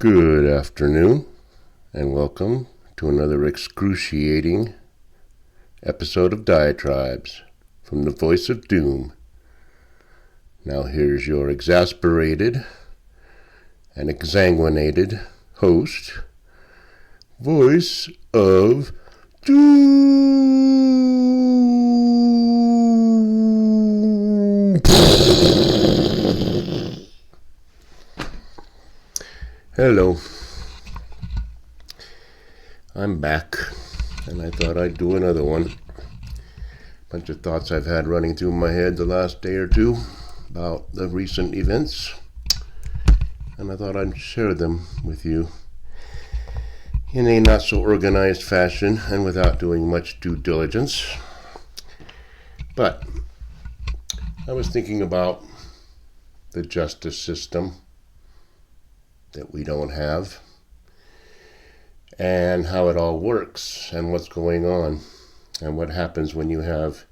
Good afternoon, and welcome to another excruciating episode of Diatribes from the Voice of Doom. Now here's your exasperated and exsanguinated host, Voice of Doom. Hello. I'm back, and I thought I'd do another one. Bunch of thoughts I've had running through my head the last day or two about the recent events, and I thought I'd share them with you in a not so organized fashion and without doing much due diligence. But I was thinking about the justice system that we don't have, and how it all works, and what's going on, and what happens when you have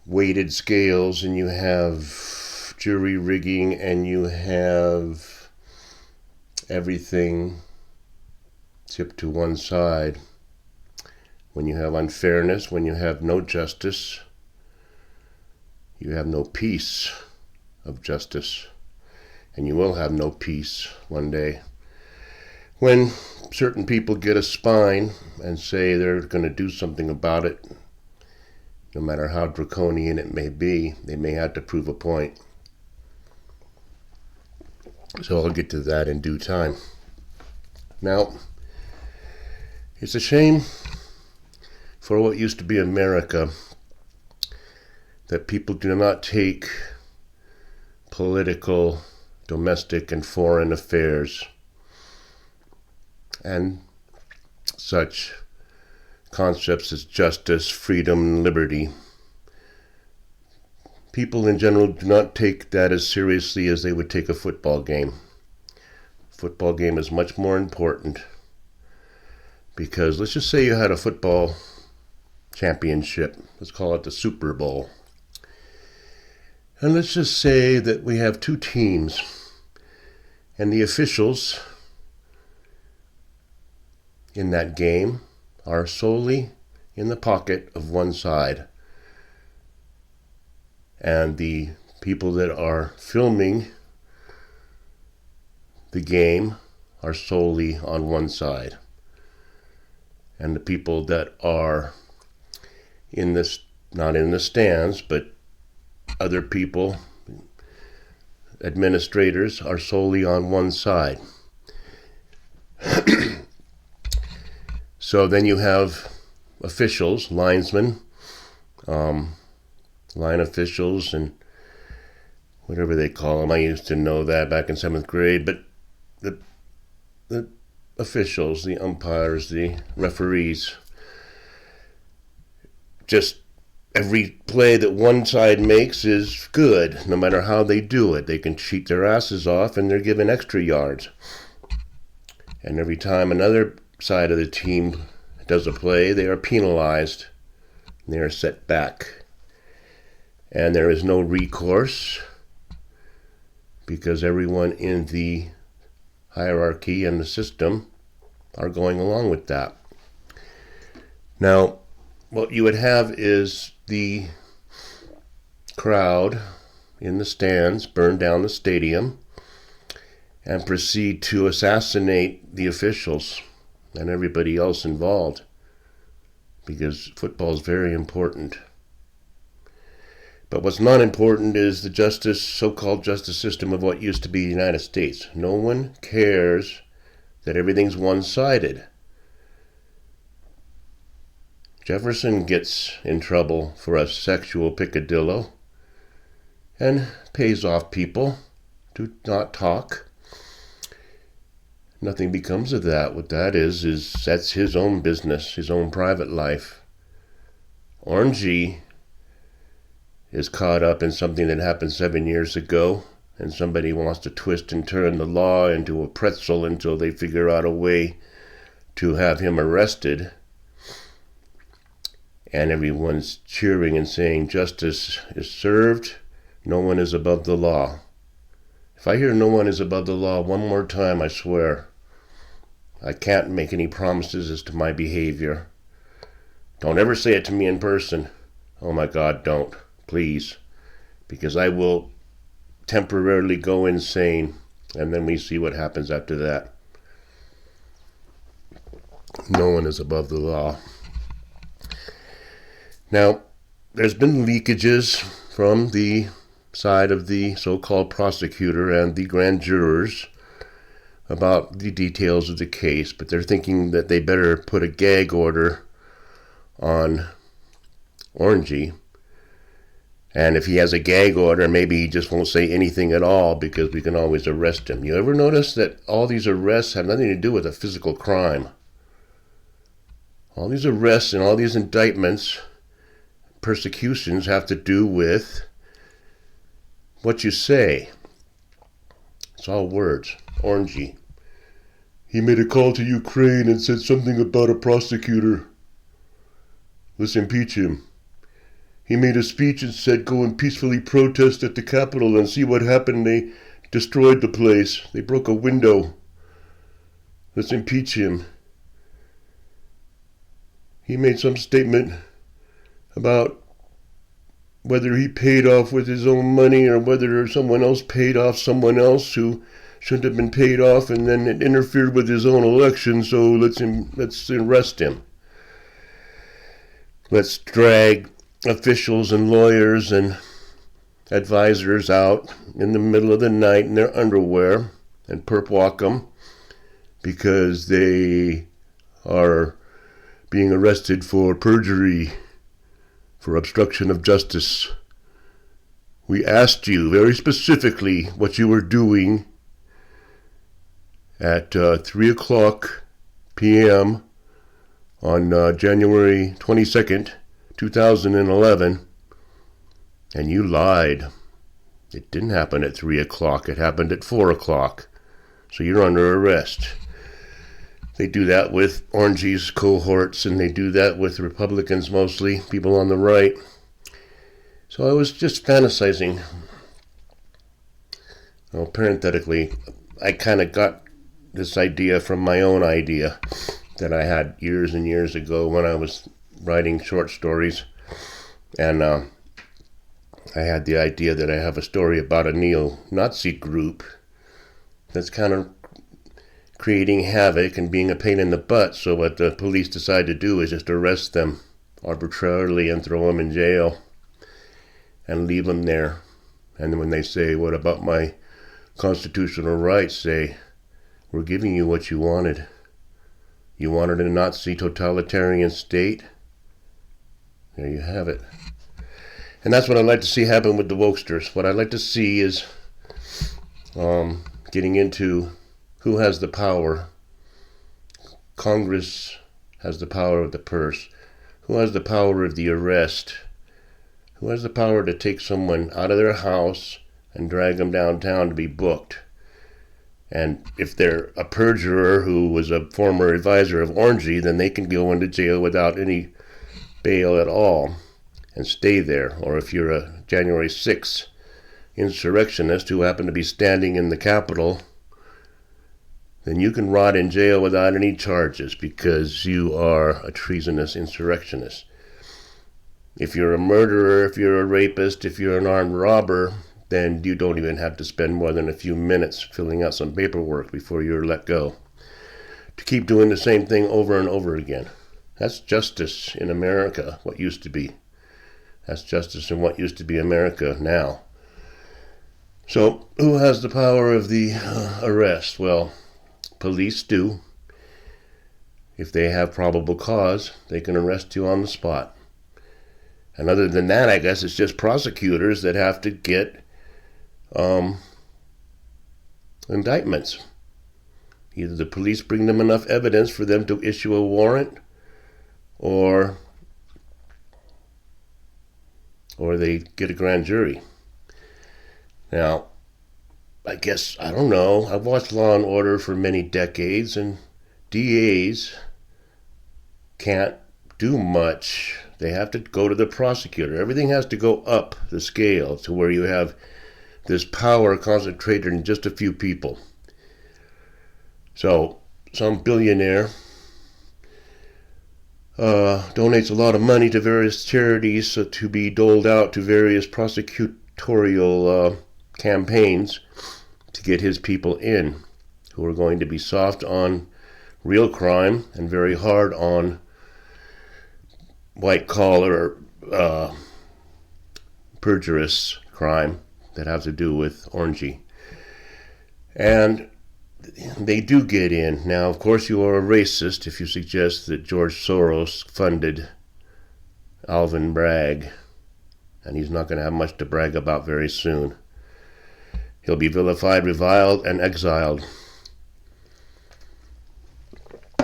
weighted scales, and you have jury rigging, and you have everything tipped to one side. When you have unfairness, when you have no justice, you have no peace of justice. And you will have no peace one day. When certain people get a spine and say they're going to do something about it, no matter how draconian it may be, they may have to prove a point. So I'll get to that in due time. Now, it's a shame for what used to be America that people do not take political, domestic, and foreign affairs and such concepts as justice, freedom, and liberty. People in general do not take that as seriously as they would take a football game. A football game is much more important because let's just say you had a football championship. Let's call it the Super Bowl. And let's just say that we have two teams, and the officials in that game are solely in the pocket of one side. And the people that are filming the game are solely on one side. And the people that are in this, not in the stands, but other people, administrators, are solely on one side. So then you have officials, linesmen, line officials, and whatever they call them. I used to know that back in 7th grade, but the officials, the umpires, the referees, just every play that one side makes is good, no matter how they do it. They can cheat their asses off, and they're given extra yards. And every time another side of the team does a play, they are penalized. They are set back. And there is no recourse because everyone in the hierarchy and the system are going along with that. Now, what you would have is the crowd in the stands burn down the stadium and proceed to assassinate the officials and everybody else involved, because football is very important. But what's not important is the justice, so-called justice system of what used to be the United States. No one cares that everything's one-sided. Jefferson gets in trouble for a sexual peccadillo and pays off people to not talk. Nothing becomes of that. What that is that's his own business, his own private life. Orangey is caught up in something that happened 7 years ago, and somebody wants to twist and turn the law into a pretzel until they figure out a way to have him arrested. And everyone's cheering and saying justice is served. No one is above the law. If I hear no one is above the law one more time, I swear, I can't make any promises as to my behavior. Don't ever say it to me in person. Oh my God, don't. Please. Because I will temporarily go insane, and then we see what happens after that. No one is above the law. Now, there's been leakages from the side of the so-called prosecutor and the grand jurors about the details of the case, but they're thinking that they better put a gag order on Orangey. And if he has a gag order, maybe he just won't say anything at all because we can always arrest him. You ever notice that all these arrests have nothing to do with a physical crime? All these arrests and all these indictments, persecutions have to do with what you say. It's all words. Orangey. He made a call to Ukraine and said something about a prosecutor. Let's impeach him. He made a speech and said go and peacefully protest at the Capitol and see what happened. They destroyed the place. They broke a window. Let's impeach him. He made some statement about whether he paid off with his own money or whether someone else paid off someone else who shouldn't have been paid off, and then it interfered with his own election, so let's arrest him. Let's drag officials and lawyers and advisors out in the middle of the night in their underwear and perp walk them because they are being arrested for perjury, for obstruction of justice. We asked you very specifically what you were doing at 3 o'clock p.m. on January 22nd, 2011, and you lied. It didn't happen at 3 o'clock. It happened at 4 o'clock. So you're under arrest. They do that with Orangey's cohorts, and they do that with Republicans mostly, people on the right. So I was just fantasizing. Well, parenthetically, I kind of got this idea from my own idea that I had years and years ago when I was writing short stories. And I had the idea that I have a story about a neo-Nazi group that's kind of creating havoc and being a pain in the butt. So what the police decide to do is just arrest them arbitrarily and throw them in jail and leave them there. And when they say, what about my constitutional rights? Say, we're giving you what you wanted. You wanted a Nazi totalitarian state? There you have it. And that's what I'd like to see happen with the wokesters. What I'd like to see is getting into who has the power. Congress has the power of the purse. Who has the power of the arrest? Who has the power to take someone out of their house and drag them downtown to be booked? And if they're a perjurer who was a former advisor of Orangey, then they can go into jail without any bail at all and stay there. Or if you're a January 6th insurrectionist who happened to be standing in the Capitol, then you can rot in jail without any charges because you are a treasonous insurrectionist. If you're a murderer, if you're a rapist, if you're an armed robber, then you don't even have to spend more than a few minutes filling out some paperwork before you're let go. To keep doing the same thing over and over again. That's justice in America, what used to be. That's justice in what used to be America now. So, who has the power of the arrest? Well, police do. If they have probable cause, they can arrest you on the spot. And other than that, I guess it's just prosecutors that have to get indictments. Either the police bring them enough evidence for them to issue a warrant, or they get a grand jury. Now, I guess, I don't know, I've watched Law and Order for many decades, and DAs can't do much. They have to go to the prosecutor. Everything has to go up the scale to where you have this power concentrated in just a few people. So some billionaire donates a lot of money to various charities to be doled out to various prosecutorial campaigns to get his people in, who are going to be soft on real crime and very hard on white-collar perjurious crime that has to do with orangey. And they do get in. Now, of course, you are a racist if you suggest that George Soros funded Alvin Bragg, and he's not going to have much to brag about very soon. He'll be vilified, reviled, and exiled,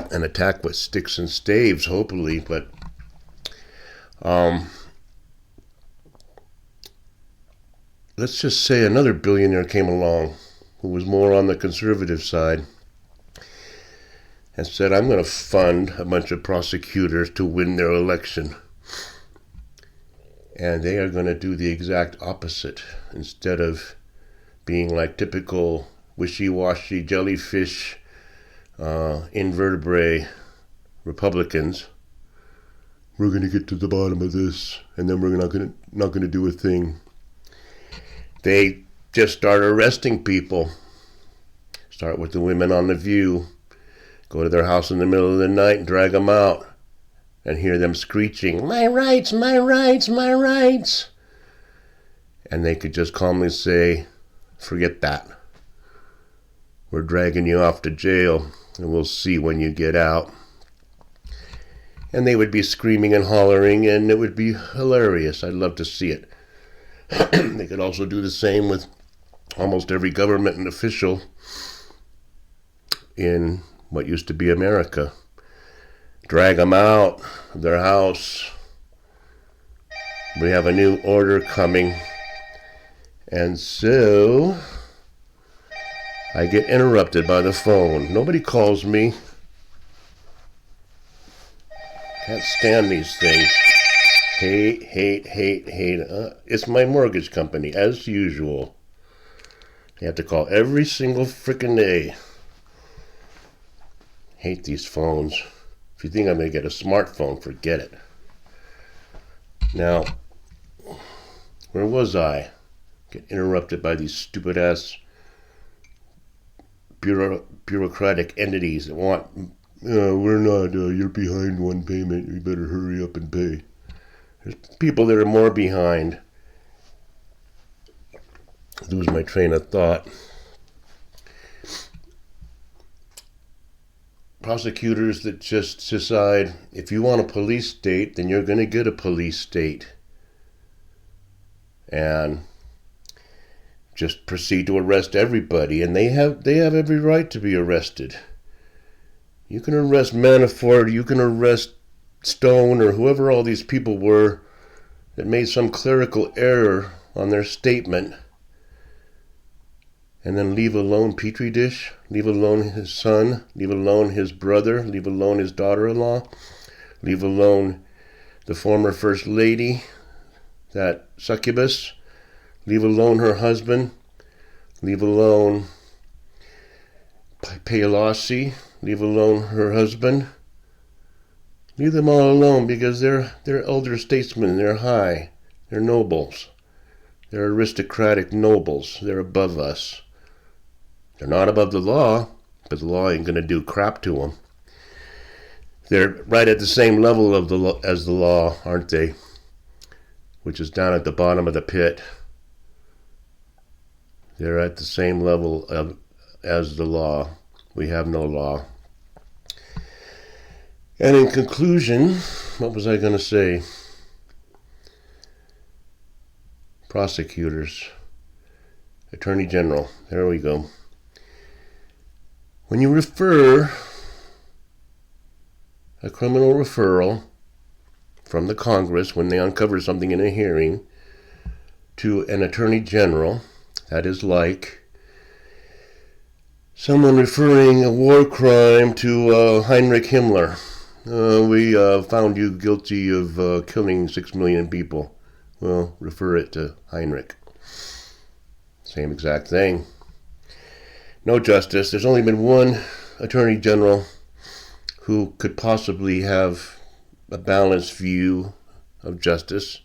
and attacked with sticks and staves, hopefully. But let's just say another billionaire came along who was more on the conservative side and said, I'm going to fund a bunch of prosecutors to win their election. And they are going to do the exact opposite. Instead of being like typical wishy-washy jellyfish invertebrate Republicans, we're going to get to the bottom of this, and then we're not going to do a thing. They just start arresting people. Start with the women on The View. Go to their house in the middle of the night and drag them out and hear them screeching, my rights, my rights, my rights. And they could just calmly say, forget that. We're dragging you off to jail, and we'll see when you get out. And they would be screaming and hollering, and it would be hilarious. I'd love to see it. They could also do the same with almost every government and official in what used to be America. Drag them out of their house. We have a new order coming. And so I get interrupted by the phone. Nobody calls me. Can't stand these things. Hate. It's my mortgage company, as usual. You have to call every single frickin' day. Hate these phones. If you think I'm going to get a smartphone, forget it. Now, where was I? Get interrupted by these stupid-ass bureaucratic entities that want, we're not, you're behind one payment, you better hurry up and pay. There's people that are more behind. Lose my train of thought. Prosecutors that just decide, if you want a police state, then you're going to get a police state. And just proceed to arrest everybody. And they have every right to be arrested. You can arrest Manafort, you can arrest Stone, or whoever all these people were that made some clerical error on their statement, and then leave alone Petri Dish, leave alone his son, leave alone his brother, leave alone his daughter-in-law, leave alone the former First Lady, that succubus, leave alone her husband, leave alone Pelosi, leave alone her husband. Leave them all alone because they're elder statesmen, they're high, they're nobles, they're aristocratic nobles, they're above us. They're not above the law, but the law ain't going to do crap to them. They're right at the same level as the law, aren't they? Which is down at the bottom of the pit. They're at the same level as the law. We have no law. And in conclusion, what was I going to say? Prosecutors, Attorney General, there we go. When you refer a criminal referral from the Congress, when they uncover something in a hearing, to an Attorney General, that is like someone referring a war crime to Heinrich Himmler. We found you guilty of killing 6 million people. Well, refer it to Heinrich. Same exact thing. No justice. There's only been one Attorney General who could possibly have a balanced view of justice,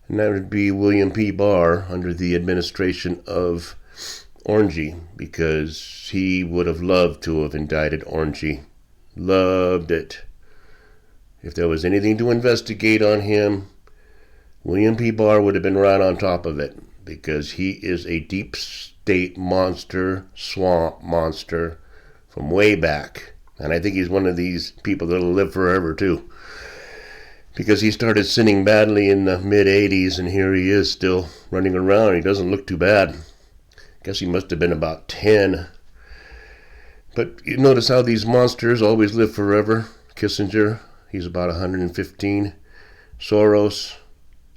and that would be William P. Barr under the administration of Orangey, because he would have loved to have indicted Orangey. Loved it. If there was anything to investigate on him, William P. Barr would have been right on top of it, because he is a deep state monster, swamp monster from way back. And I think he's one of these people that'll live forever too, because he started sinning badly in the mid-'80s, and here he is still running around. He doesn't look too bad. Guess he must have been about 10. But you notice how these monsters always live forever. Kissinger, he's about 115. Soros,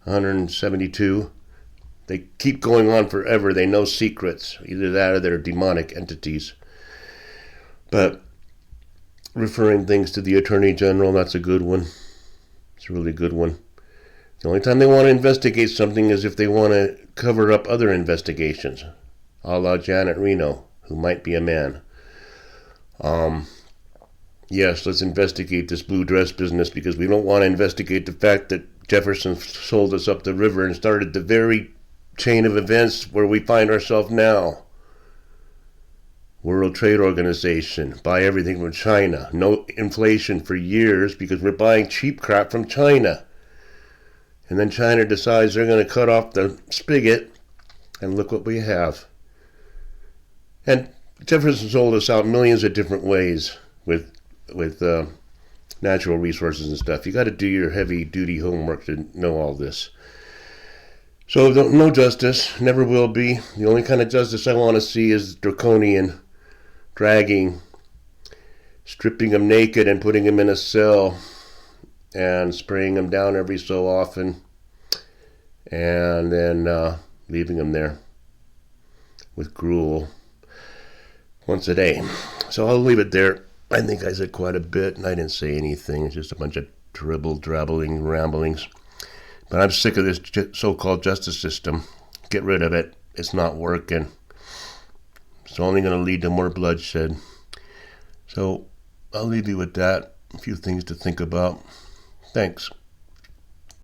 172. They keep going on forever. They know secrets. Either that or they're demonic entities. But referring things to the Attorney General, that's a good one. It's a really good one. The only time they want to investigate something is if they want to cover up other investigations, a la Janet Reno, who might be a man. Yes, let's investigate this blue dress business, because we don't want to investigate the fact that Jefferson sold us up the river and started the very chain of events where we find ourselves now. World Trade Organization, buy everything from China. No inflation for years because we're buying cheap crap from China. And then China decides they're going to cut off the spigot, and look what we have. And Jefferson sold us out millions of different ways with natural resources and stuff. You got to do your heavy-duty homework to know all this. So no justice, never will be. The only kind of justice I want to see is draconian, dragging, stripping them naked and putting them in a cell and spraying them down every so often, and then leaving them there with gruel once a day. So I'll leave it there. I think I said quite a bit, and I didn't say anything. It's just a bunch of drabbling ramblings. But I'm sick of this so-called justice system. Get rid of it. It's not working. It's only going to lead to more bloodshed. So I'll leave you with that. A few things to think about. Thanks.